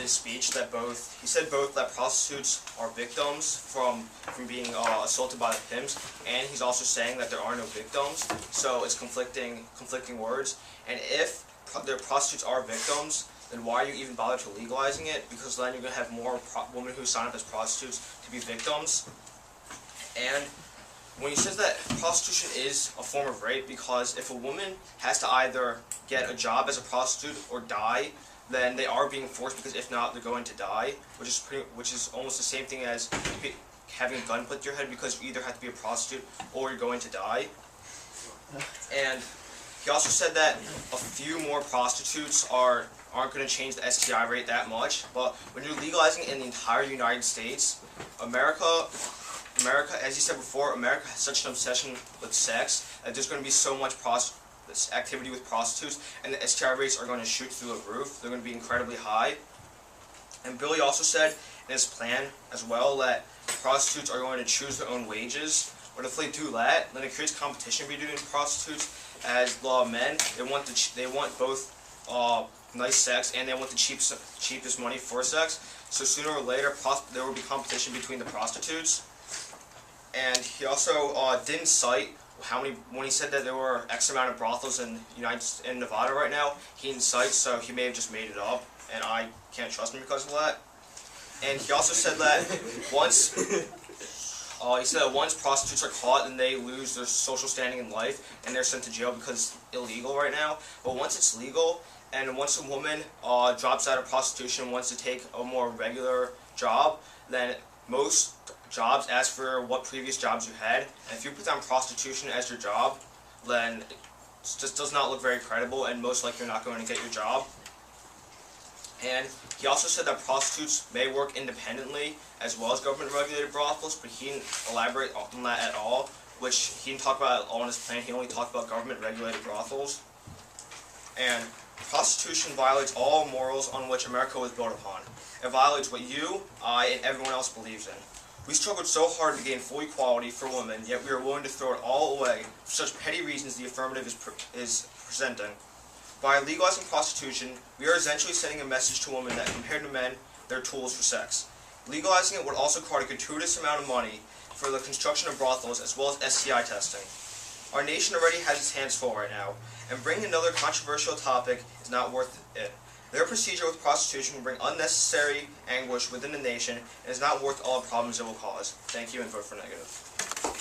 his speech that he said both that prostitutes are victims from being assaulted by the pimps, and he's also saying that there are no victims. So it's conflicting words. And if the prostitutes are victims, then why are you even bother to legalizing it? Because then you're going to have more women who sign up as prostitutes to be victims. And when he says that prostitution is a form of rape, because if a woman has to either get a job as a prostitute or die, then they are being forced, because if not, they're going to die, which is almost the same thing as having a gun put to your head, because you either have to be a prostitute or you're going to die. And he also said that a few more prostitutes aren't going to change the STI rate that much, but when you're legalizing it in the entire United States, America, as you said before, America has such an obsession with sex that there's going to be so much activity with prostitutes, and the STI rates are going to shoot through the roof. They're going to be incredibly high. And Billy also said in his plan as well that prostitutes are going to choose their own wages. But if they do that, then it creates competition between prostitutes. As men, they want both nice sex, and they want the cheapest money for sex. So sooner or later, there will be competition between the prostitutes. And he also didn't cite when he said that there were X amount of brothels in Nevada right now. He didn't cite, so he may have just made it up, and I can't trust him because of that. And he also said that once prostitutes are caught, then they lose their social standing in life, and they're sent to jail because it's illegal right now. But once it's legal, and once a woman drops out of prostitution and wants to take a more regular job, then most jobs ask for what previous jobs you had, and if you put down prostitution as your job, then it just does not look very credible, and most likely you're not going to get your job. And he also said that prostitutes may work independently as well as government-regulated brothels, but he didn't elaborate on that at all, which he didn't talk about at all in his plan. He only talked about government-regulated brothels. And prostitution violates all morals on which America was built upon. It violates what you, I, and everyone else believes in. We struggled so hard to gain full equality for women, yet we are willing to throw it all away for such petty reasons the affirmative is presenting. By legalizing prostitution, we are essentially sending a message to women that, compared to men, they're tools for sex. Legalizing it would also cost a gratuitous amount of money for the construction of brothels as well as STI testing. Our nation already has its hands full right now, and bringing another controversial topic is not worth it. Their procedure with prostitution will bring unnecessary anguish within the nation and is not worth all the problems it will cause. Thank you, and vote for negative.